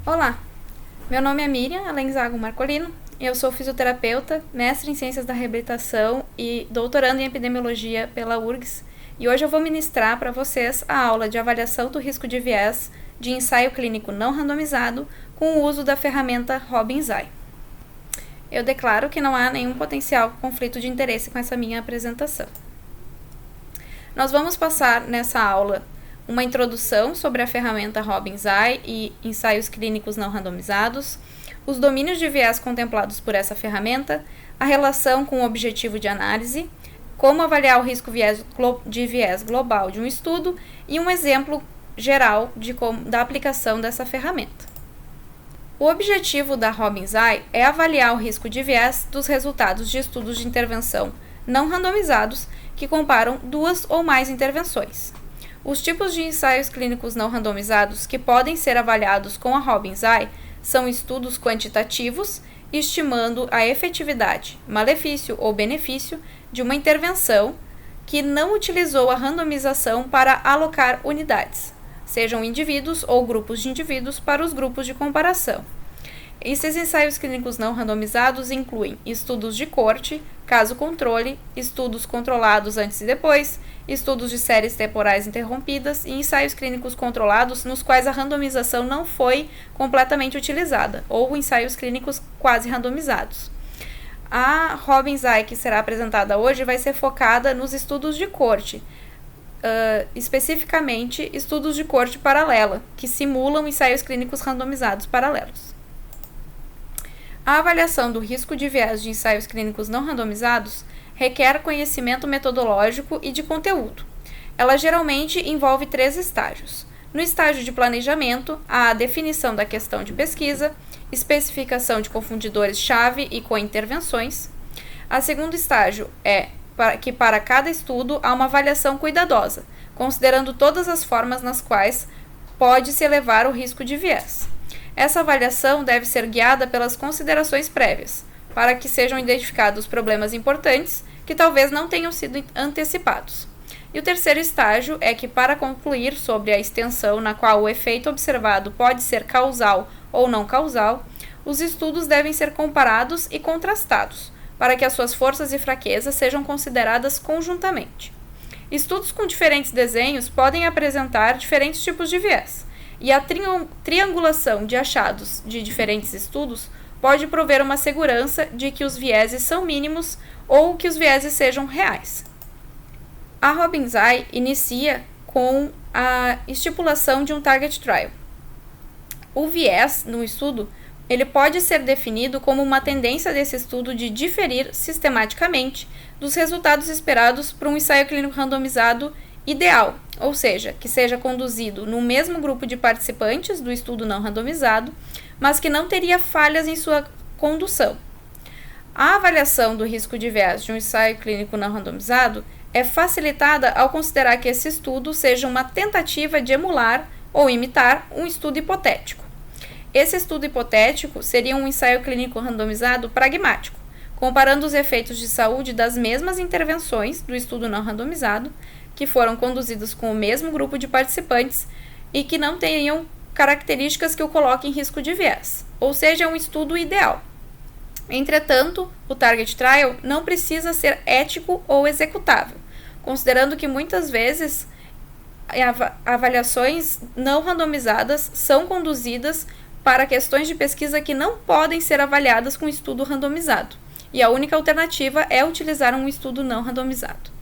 Olá, meu nome é Miriam Alenzago Marcolino, eu sou fisioterapeuta, mestre em Ciências da Reabilitação e doutorando em Epidemiologia pela URGS, e hoje eu vou ministrar para vocês a aula de avaliação do risco de viés de ensaio clínico não randomizado com o uso da ferramenta Robbins-Eye. Eu declaro que não há nenhum potencial conflito de interesse com essa minha apresentação. Nós vamos passar nessa aula uma introdução sobre a ferramenta Robbins-Eye e ensaios clínicos não randomizados, os domínios de viés contemplados por essa ferramenta, a relação com o objetivo de análise, como avaliar o risco de viés global de um estudo e um exemplo geral da aplicação dessa ferramenta. O objetivo da Robbins-Eye é avaliar o risco de viés dos resultados de estudos de intervenção não randomizados que comparam duas ou mais intervenções. Os tipos de ensaios clínicos não randomizados que podem ser avaliados com a Robbins-Eye são estudos quantitativos, estimando a efetividade, malefício ou benefício de uma intervenção que não utilizou a randomização para alocar unidades, sejam indivíduos ou grupos de indivíduos, para os grupos de comparação. Esses ensaios clínicos não randomizados incluem estudos de corte, caso-controle, estudos controlados antes e depois, estudos de séries temporais interrompidas e ensaios clínicos controlados nos quais a randomização não foi completamente utilizada, ou ensaios clínicos quase randomizados. A Robbins-Eye que será apresentada hoje vai ser focada nos estudos de corte, especificamente estudos de corte paralela, que simulam ensaios clínicos randomizados paralelos. A avaliação do risco de viés de ensaios clínicos não randomizados requer conhecimento metodológico e de conteúdo. Ela geralmente envolve 3 estágios. No estágio de planejamento, há a definição da questão de pesquisa, especificação de confundidores-chave e cointervenções. O segundo estágio é que para cada estudo há uma avaliação cuidadosa, considerando todas as formas nas quais pode-se elevar o risco de viés. Essa avaliação deve ser guiada pelas considerações prévias, para que sejam identificados problemas importantes que talvez não tenham sido antecipados. E o terceiro estágio é que, para concluir sobre a extensão na qual o efeito observado pode ser causal ou não causal, os estudos devem ser comparados e contrastados, para que as suas forças e fraquezas sejam consideradas conjuntamente. Estudos com diferentes desenhos podem apresentar diferentes tipos de viés, e a triangulação de achados de diferentes estudos pode prover uma segurança de que os vieses são mínimos ou que os vieses sejam reais. A Robbins-Eye inicia com a estipulação de um target trial. O viés no estudo ele pode ser definido como uma tendência desse estudo de diferir sistematicamente dos resultados esperados para um ensaio clínico randomizado ideal, ou seja, que seja conduzido no mesmo grupo de participantes do estudo não randomizado, mas que não teria falhas em sua condução. A avaliação do risco de viés de um ensaio clínico não randomizado é facilitada ao considerar que esse estudo seja uma tentativa de emular ou imitar um estudo hipotético. Esse estudo hipotético seria um ensaio clínico randomizado pragmático, comparando os efeitos de saúde das mesmas intervenções do estudo não randomizado, que foram conduzidos com o mesmo grupo de participantes e que não tenham características que o coloquem em risco de viés, ou seja, é um estudo ideal. Entretanto, o Target Trial não precisa ser ético ou executável, considerando que muitas vezes avaliações não randomizadas são conduzidas para questões de pesquisa que não podem ser avaliadas com estudo randomizado, e a única alternativa é utilizar um estudo não randomizado.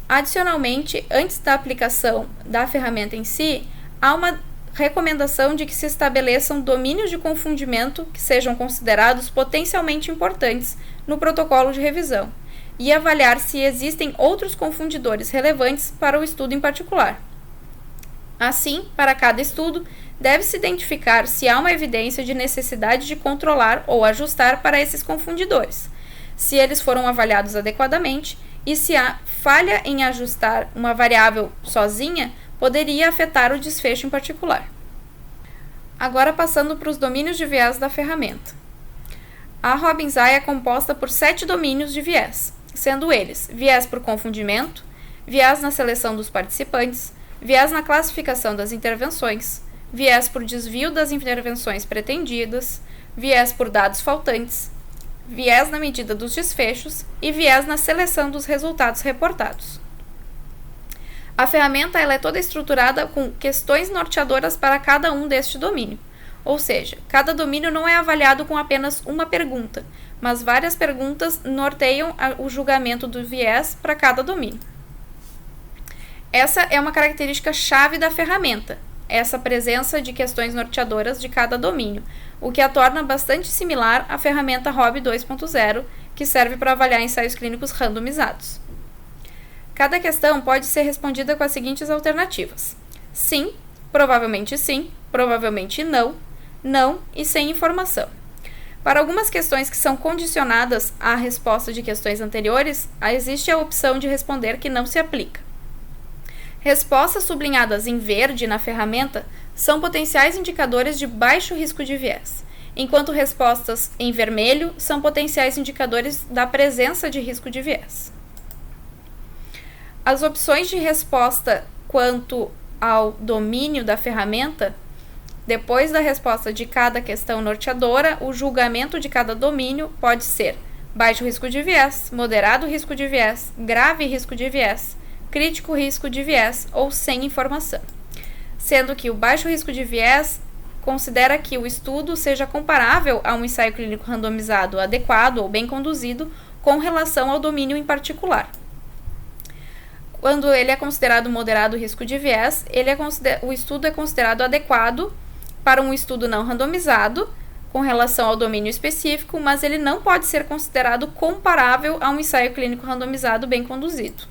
Adicionalmente, antes da aplicação da ferramenta em si, há uma recomendação de que se estabeleçam domínios de confundimento que sejam considerados potencialmente importantes no protocolo de revisão e avaliar se existem outros confundidores relevantes para o estudo em particular. Assim, para cada estudo, deve-se identificar se há uma evidência de necessidade de controlar ou ajustar para esses confundidores, se eles foram avaliados adequadamente e se há falha em ajustar uma variável sozinha poderia afetar o desfecho em particular. Agora passando para os domínios de viés da ferramenta. A Robbins-Eye é composta por 7 domínios de viés, sendo eles viés por confundimento, viés na seleção dos participantes, viés na classificação das intervenções, viés por desvio das intervenções pretendidas, viés por dados faltantes, viés na medida dos desfechos e viés na seleção dos resultados reportados. A ferramenta ela é toda estruturada com questões norteadoras para cada um deste domínio. Ou seja, cada domínio não é avaliado com apenas uma pergunta, mas várias perguntas norteiam o julgamento do viés para cada domínio. Essa é uma característica chave da ferramenta, essa presença de questões norteadoras de cada domínio, o que a torna bastante similar à ferramenta ROB 2.0, que serve para avaliar ensaios clínicos randomizados. Cada questão pode ser respondida com as seguintes alternativas: sim, provavelmente não, não e sem informação. Para algumas questões que são condicionadas à resposta de questões anteriores, existe a opção de responder que não se aplica. Respostas sublinhadas em verde na ferramenta são potenciais indicadores de baixo risco de viés, enquanto respostas em vermelho são potenciais indicadores da presença de risco de viés. As opções de resposta quanto ao domínio da ferramenta, depois da resposta de cada questão norteadora, o julgamento de cada domínio pode ser baixo risco de viés, moderado risco de viés, grave risco de viés, crítico risco de viés ou sem informação, sendo que o baixo risco de viés considera que o estudo seja comparável a um ensaio clínico randomizado adequado ou bem conduzido com relação ao domínio em particular. Quando ele é considerado moderado risco de viés, o estudo é considerado adequado para um estudo não randomizado com relação ao domínio específico, mas ele não pode ser considerado comparável a um ensaio clínico randomizado bem conduzido.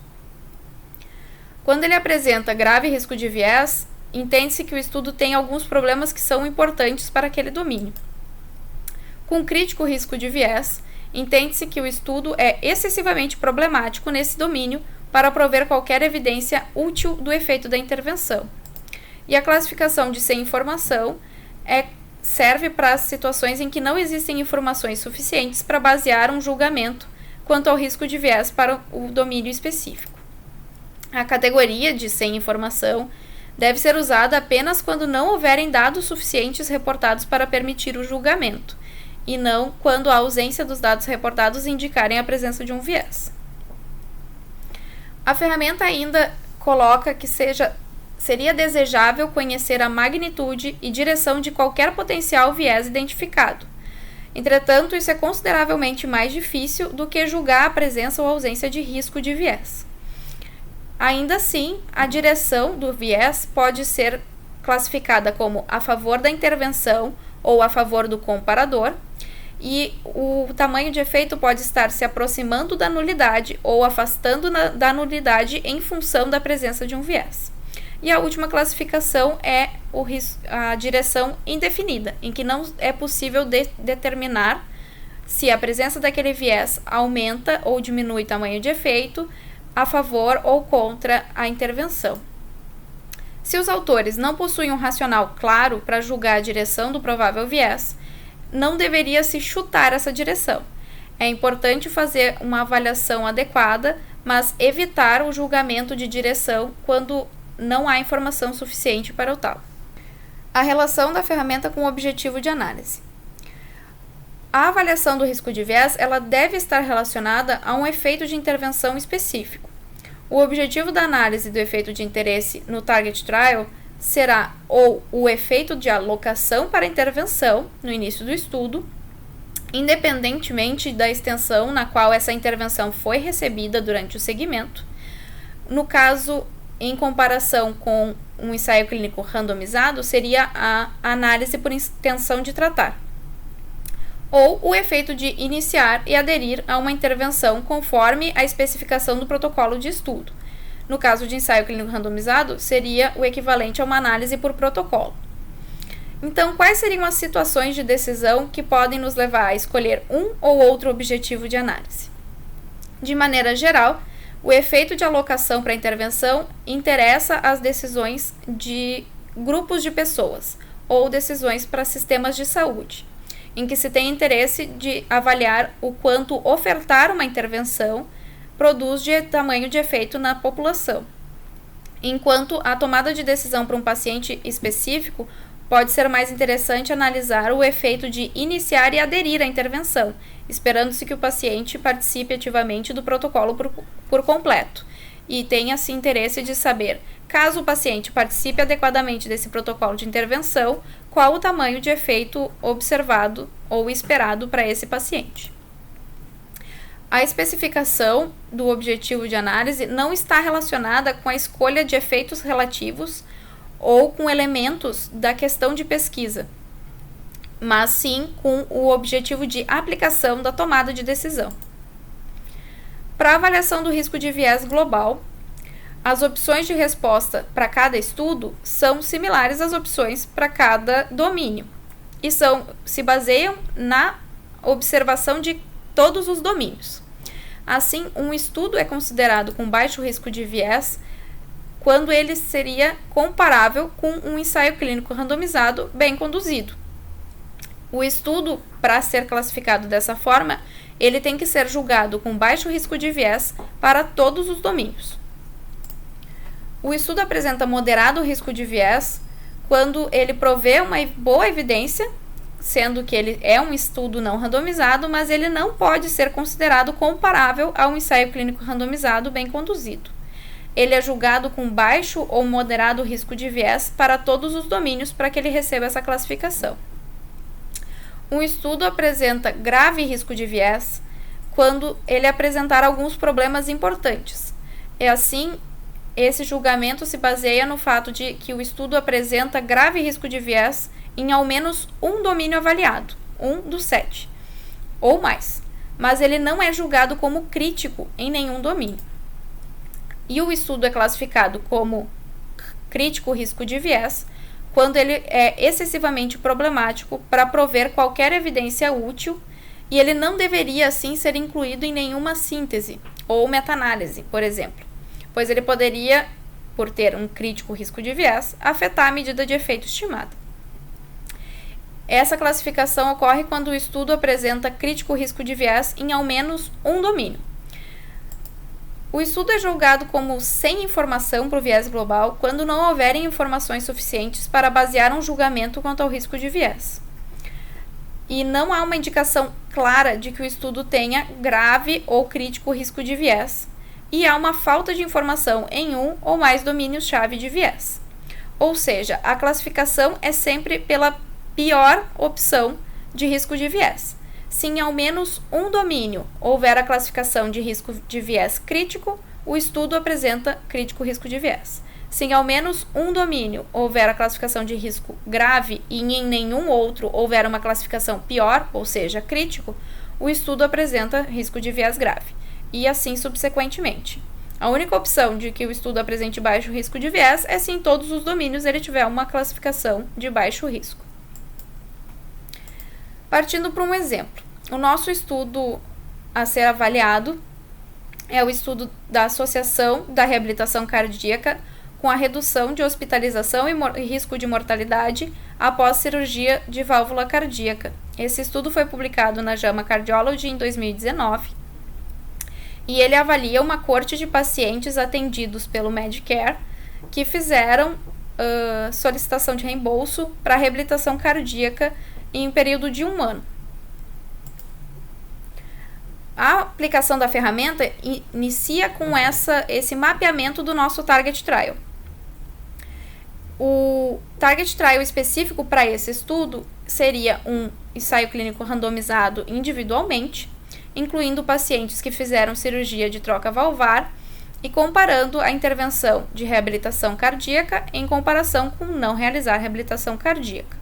Quando ele apresenta grave risco de viés, entende-se que o estudo tem alguns problemas que são importantes para aquele domínio. Com crítico risco de viés, entende-se que o estudo é excessivamente problemático nesse domínio para prover qualquer evidência útil do efeito da intervenção. E a classificação de sem informação serve para as situações em que não existem informações suficientes para basear um julgamento quanto ao risco de viés para o domínio específico. A categoria de sem informação deve ser usada apenas quando não houverem dados suficientes reportados para permitir o julgamento, e não quando a ausência dos dados reportados indicarem a presença de um viés. A ferramenta ainda coloca que seria desejável conhecer a magnitude e direção de qualquer potencial viés identificado. Entretanto, isso é consideravelmente mais difícil do que julgar a presença ou ausência de risco de viés. Ainda assim, a direção do viés pode ser classificada como a favor da intervenção ou a favor do comparador, e o tamanho de efeito pode estar se aproximando da nulidade ou afastando da nulidade em função da presença de um viés. E a última classificação é a direção indefinida, em que não é possível determinar se a presença daquele viés aumenta ou diminui o tamanho de efeito a favor ou contra a intervenção. Se os autores não possuem um racional claro para julgar a direção do provável viés, não deveria se chutar essa direção. É importante fazer uma avaliação adequada, mas evitar o julgamento de direção quando não há informação suficiente para o tal. A relação da ferramenta com o objetivo de análise. A avaliação do risco de viés ela deve estar relacionada a um efeito de intervenção específico. O objetivo da análise do efeito de interesse no Target Trial será ou o efeito de alocação para intervenção no início do estudo, independentemente da extensão na qual essa intervenção foi recebida durante o segmento. No caso, em comparação com um ensaio clínico randomizado, seria a análise por intenção de tratar, ou o efeito de iniciar e aderir a uma intervenção conforme a especificação do protocolo de estudo. No caso de ensaio clínico randomizado, seria o equivalente a uma análise por protocolo. Então, quais seriam as situações de decisão que podem nos levar a escolher um ou outro objetivo de análise? De maneira geral, o efeito de alocação para intervenção interessa as decisões de grupos de pessoas ou decisões para sistemas de saúde, em que se tem interesse de avaliar o quanto ofertar uma intervenção produz de tamanho de efeito na população. enquanto a tomada de decisão para um paciente específico pode ser mais interessante analisar o efeito de iniciar e aderir à intervenção, esperando-se que o paciente participe ativamente do protocolo por completo e tenha assim interesse de saber, caso o paciente participe adequadamente desse protocolo de intervenção, qual o tamanho de efeito observado ou esperado para esse paciente. A especificação do objetivo de análise não está relacionada com a escolha de efeitos relativos ou com elementos da questão de pesquisa, mas sim com o objetivo de aplicação da tomada de decisão. Para a avaliação do risco de viés global, as opções de resposta para cada estudo são similares às opções para cada domínio e se baseiam na observação de todos os domínios. Assim, um estudo é considerado com baixo risco de viés quando ele seria comparável com um ensaio clínico randomizado bem conduzido. O estudo, para ser classificado dessa forma, ele tem que ser julgado com baixo risco de viés para todos os domínios. O estudo apresenta moderado risco de viés quando ele provê uma boa evidência, sendo que ele é um estudo não randomizado, mas ele não pode ser considerado comparável a um ensaio clínico randomizado bem conduzido. Ele é julgado com baixo ou moderado risco de viés para todos os domínios para que ele receba essa classificação. Um estudo apresenta grave risco de viés quando ele apresentar alguns problemas importantes. É assim, esse julgamento se baseia no fato de que o estudo apresenta grave risco de viés em ao menos um domínio avaliado, 1 dos 7, ou mais, mas ele não é julgado como crítico em nenhum domínio. E o estudo é classificado como crítico risco de viés quando ele é excessivamente problemático para prover qualquer evidência útil e ele não deveria, assim, ser incluído em nenhuma síntese ou meta-análise, por exemplo, pois ele poderia, por ter um crítico risco de viés, afetar a medida de efeito estimada. Essa classificação ocorre quando o estudo apresenta crítico risco de viés em ao menos um domínio. O estudo é julgado como sem informação para o viés global quando não houverem informações suficientes para basear um julgamento quanto ao risco de viés. E não há uma indicação clara de que o estudo tenha grave ou crítico risco de viés, e há uma falta de informação em um ou mais domínios-chave de viés. Ou seja, a classificação é sempre pela pior opção de risco de viés. Se em ao menos um domínio houver a classificação de risco de viés crítico, o estudo apresenta crítico risco de viés. Se em ao menos um domínio houver a classificação de risco grave e em nenhum outro houver uma classificação pior, ou seja, crítico, o estudo apresenta risco de viés grave, e assim subsequentemente. A única opção de que o estudo apresente baixo risco de viés é se em todos os domínios ele tiver uma classificação de baixo risco. Partindo para um exemplo, o nosso estudo a ser avaliado é o estudo da associação da reabilitação cardíaca com a redução de hospitalização e risco de mortalidade após cirurgia de válvula cardíaca. Esse estudo foi publicado na JAMA Cardiology em 2019 e ele avalia uma coorte de pacientes atendidos pelo Medicare que fizeram solicitação de reembolso para reabilitação cardíaca em um período de 1 ano. A aplicação da ferramenta inicia com esse mapeamento do nosso Target Trial. O Target Trial específico para esse estudo seria um ensaio clínico randomizado individualmente, incluindo pacientes que fizeram cirurgia de troca valvar e comparando a intervenção de reabilitação cardíaca em comparação com não realizar reabilitação cardíaca.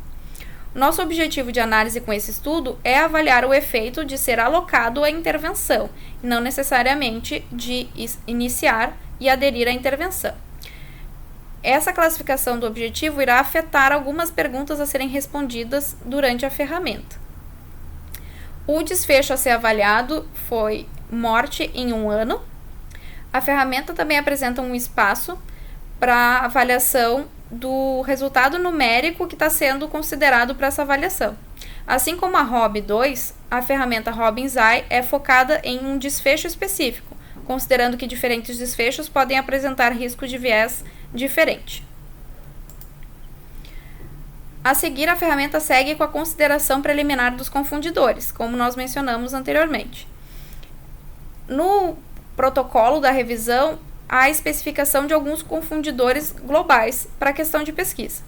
Nosso objetivo de análise com esse estudo é avaliar o efeito de ser alocado à intervenção, e não necessariamente de iniciar e aderir à intervenção. Essa classificação do objetivo irá afetar algumas perguntas a serem respondidas durante a ferramenta. O desfecho a ser avaliado foi morte em 1 ano. A ferramenta também apresenta um espaço para avaliação do resultado numérico que está sendo considerado para essa avaliação. Assim como a ROB2, a ferramenta ROBINS-I é focada em um desfecho específico, considerando que diferentes desfechos podem apresentar risco de viés diferente. A seguir, a ferramenta segue com a consideração preliminar dos confundidores, como nós mencionamos anteriormente. No protocolo da revisão, há a especificação de alguns confundidores globais para a questão de pesquisa.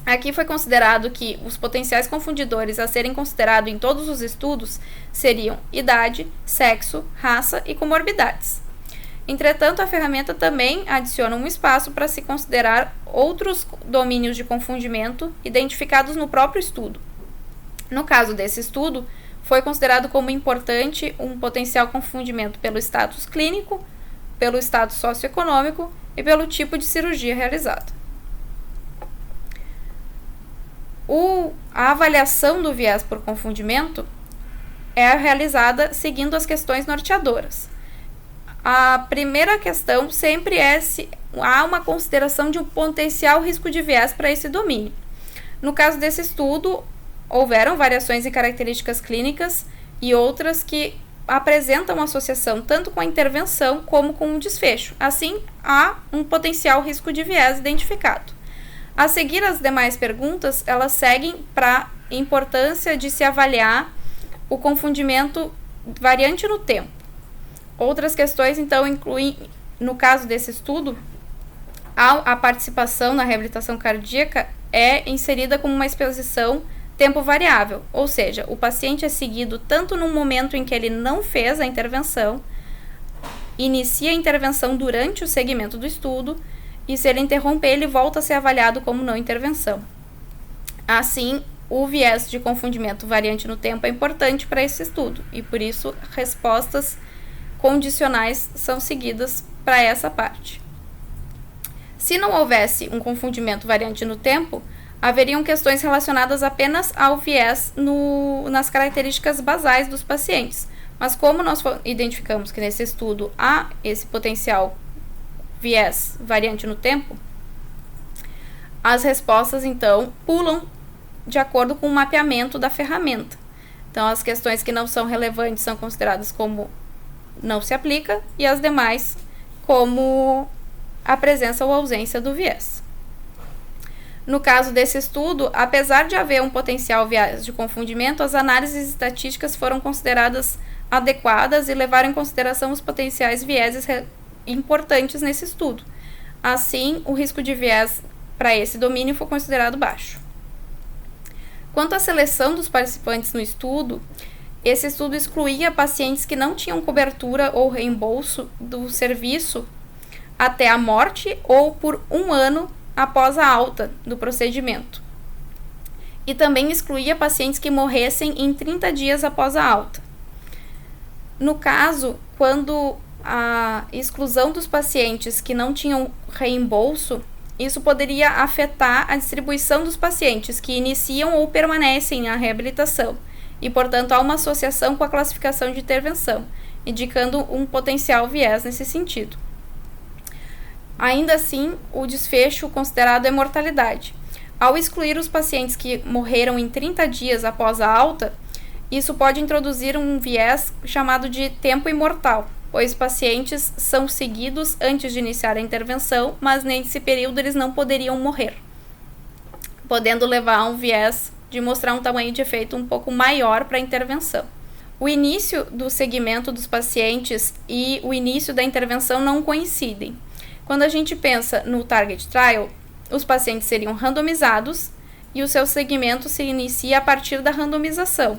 Aqui foi considerado que os potenciais confundidores a serem considerados em todos os estudos seriam idade, sexo, raça e comorbidades. Entretanto, a ferramenta também adiciona um espaço para se considerar outros domínios de confundimento identificados no próprio estudo. No caso desse estudo, foi considerado como importante um potencial confundimento pelo status clínico, pelo status socioeconômico e pelo tipo de cirurgia realizada. A avaliação do viés por confundimento é realizada seguindo as questões norteadoras. A primeira questão sempre é se há uma consideração de um potencial risco de viés para esse domínio. No caso desse estudo, houveram variações em características clínicas e outras que apresentam associação tanto com a intervenção como com o desfecho. Assim, há um potencial risco de viés identificado. A seguir, as demais perguntas, elas seguem para a importância de se avaliar o confundimento variante no tempo. Outras questões, então, incluem, no caso desse estudo, a participação na reabilitação cardíaca é inserida como uma exposição tempo variável, ou seja, o paciente é seguido tanto no momento em que ele não fez a intervenção, inicia a intervenção durante o segmento do estudo, e se ele interromper, ele volta a ser avaliado como não intervenção. Assim, o viés de confundimento variante no tempo é importante para esse estudo, e por isso respostas condicionais são seguidas para essa parte. Se não houvesse um confundimento variante no tempo, haveriam questões relacionadas apenas ao viés nas características basais dos pacientes. Mas como nós identificamos que nesse estudo há esse potencial viés variante no tempo, as respostas, então, pulam de acordo com o mapeamento da ferramenta. Então, as questões que não são relevantes são consideradas como não se aplica e as demais como a presença ou ausência do viés. No caso desse estudo, apesar de haver um potencial viés de confundimento, as análises estatísticas foram consideradas adequadas e levaram em consideração os potenciais vieses importantes nesse estudo. Assim, o risco de viés para esse domínio foi considerado baixo. Quanto à seleção dos participantes no estudo, esse estudo excluía pacientes que não tinham cobertura ou reembolso do serviço até a morte ou por 1 ano após a alta do procedimento. E também excluía pacientes que morressem em 30 dias após a alta. No caso, quando a exclusão dos pacientes que não tinham reembolso, isso poderia afetar a distribuição dos pacientes que iniciam ou permanecem na reabilitação e, portanto, há uma associação com a classificação de intervenção, indicando um potencial viés nesse sentido. Ainda assim, o desfecho considerado é mortalidade. Ao excluir os pacientes que morreram em 30 dias após a alta, isso pode introduzir um viés chamado de tempo imortal, pois pacientes são seguidos antes de iniciar a intervenção, mas nesse período eles não poderiam morrer, podendo levar a um viés de mostrar um tamanho de efeito um pouco maior para a intervenção. O início do segmento dos pacientes e o início da intervenção não coincidem. Quando a gente pensa no Target Trial, os pacientes seriam randomizados e o seu segmento se inicia a partir da randomização.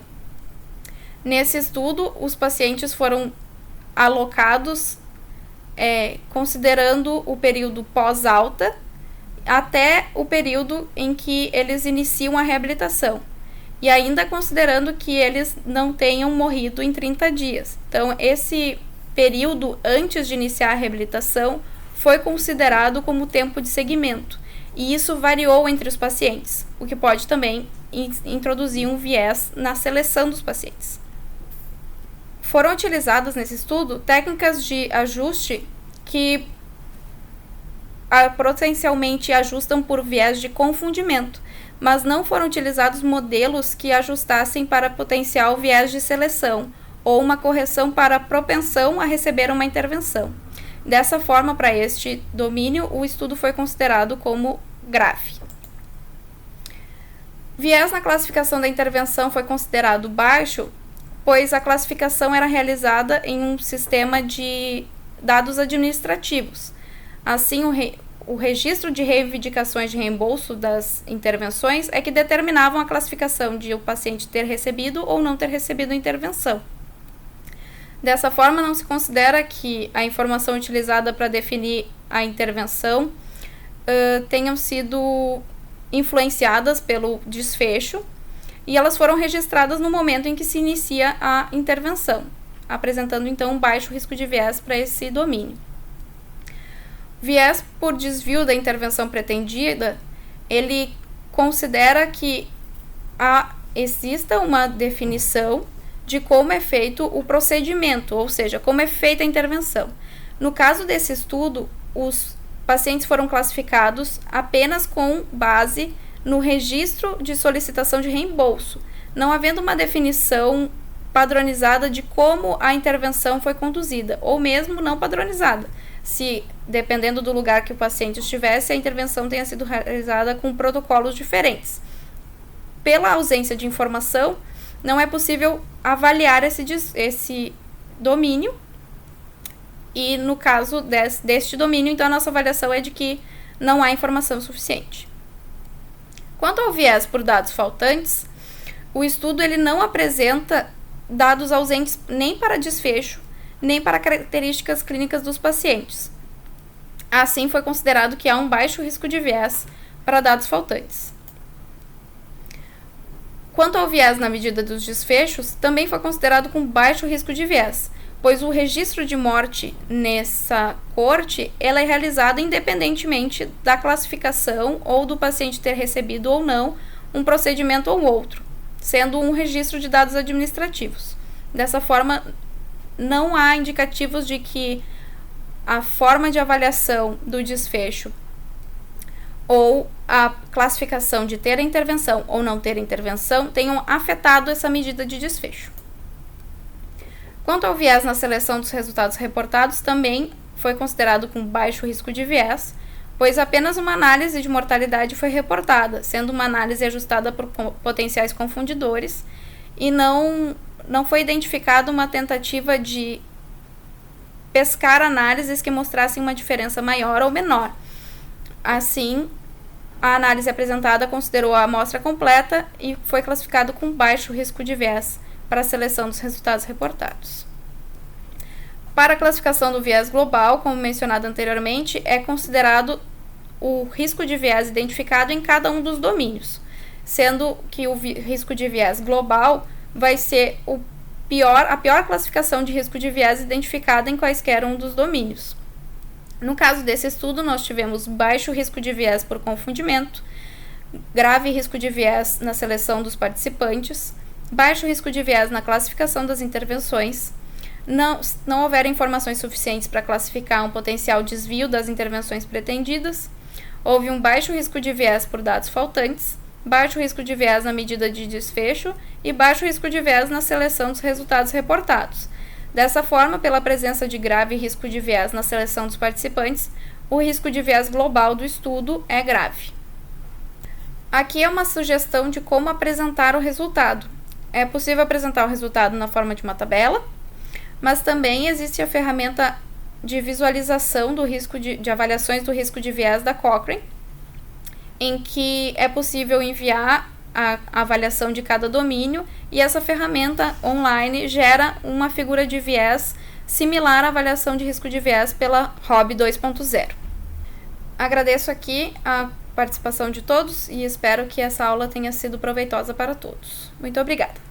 Nesse estudo, os pacientes foram alocados considerando o período pós-alta até o período em que eles iniciam a reabilitação e ainda considerando que eles não tenham morrido em 30 dias. Então, esse período antes de iniciar a reabilitação foi considerado como tempo de segmento e isso variou entre os pacientes, o que pode também introduzir um viés na seleção dos pacientes. Foram utilizadas nesse estudo técnicas de ajuste que potencialmente ajustam por viés de confundimento, mas não foram utilizados modelos que ajustassem para potencial viés de seleção ou uma correção para propensão a receber uma intervenção. Dessa forma, para este domínio, o estudo foi considerado como grave. Viés na classificação da intervenção foi considerado baixo, pois a classificação era realizada em um sistema de dados administrativos. Assim, o registro de reivindicações de reembolso das intervenções é que determinavam a classificação de o paciente ter recebido ou não ter recebido a intervenção. Dessa forma, não se considera que a informação utilizada para definir a intervenção tenham sido influenciadas pelo desfecho e elas foram registradas no momento em que se inicia a intervenção, apresentando então um baixo risco de viés para esse domínio. Viés por desvio da intervenção pretendida, ele considera que exista uma definição de como é feito o procedimento, ou seja, como é feita a intervenção. No caso desse estudo, os pacientes foram classificados apenas com base no registro de solicitação de reembolso, não havendo uma definição padronizada de como a intervenção foi conduzida, ou mesmo não padronizada, se, dependendo do lugar que o paciente estivesse, a intervenção tenha sido realizada com protocolos diferentes. Pela ausência de informação, não é possível avaliar esse domínio, e no caso deste domínio, então a nossa avaliação é de que não há informação suficiente. Quanto ao viés por dados faltantes, o estudo ele não apresenta dados ausentes nem para desfecho, nem para características clínicas dos pacientes. Assim, foi considerado que há um baixo risco de viés para dados faltantes. Quanto ao viés na medida dos desfechos, também foi considerado com baixo risco de viés, pois o registro de morte nessa corte ela é realizado independentemente da classificação ou do paciente ter recebido ou não um procedimento ou outro, sendo um registro de dados administrativos. Dessa forma, não há indicativos de que a forma de avaliação do desfecho ou a classificação de ter a intervenção ou não ter a intervenção tenham afetado essa medida de desfecho. Quanto ao viés na seleção dos resultados reportados, também foi considerado com baixo risco de viés, pois apenas uma análise de mortalidade foi reportada, sendo uma análise ajustada por potenciais confundidores, e não foi identificada uma tentativa de pescar análises que mostrassem uma diferença maior ou menor. Assim, a análise apresentada considerou a amostra completa e foi classificado com baixo risco de viés para a seleção dos resultados reportados. Para a classificação do viés global, como mencionado anteriormente, é considerado o risco de viés identificado em cada um dos domínios, sendo que o risco de viés global vai ser a pior classificação de risco de viés identificada em quaisquer um dos domínios. No caso desse estudo, nós tivemos baixo risco de viés por confundimento, grave risco de viés na seleção dos participantes, baixo risco de viés na classificação das intervenções, não houveram informações suficientes para classificar um potencial desvio das intervenções pretendidas, houve um baixo risco de viés por dados faltantes, baixo risco de viés na medida de desfecho e baixo risco de viés na seleção dos resultados reportados. Dessa forma, pela presença de grave risco de viés na seleção dos participantes, o risco de viés global do estudo é grave. Aqui é uma sugestão de como apresentar o resultado. É possível apresentar o resultado na forma de uma tabela, mas também existe a ferramenta de visualização do risco de avaliações do risco de viés da Cochrane, em que é possível enviar a avaliação de cada domínio e essa ferramenta online gera uma figura de viés similar à avaliação de risco de viés pela ROB 2.0. Agradeço aqui a participação de todos e espero que essa aula tenha sido proveitosa para todos. Muito obrigada!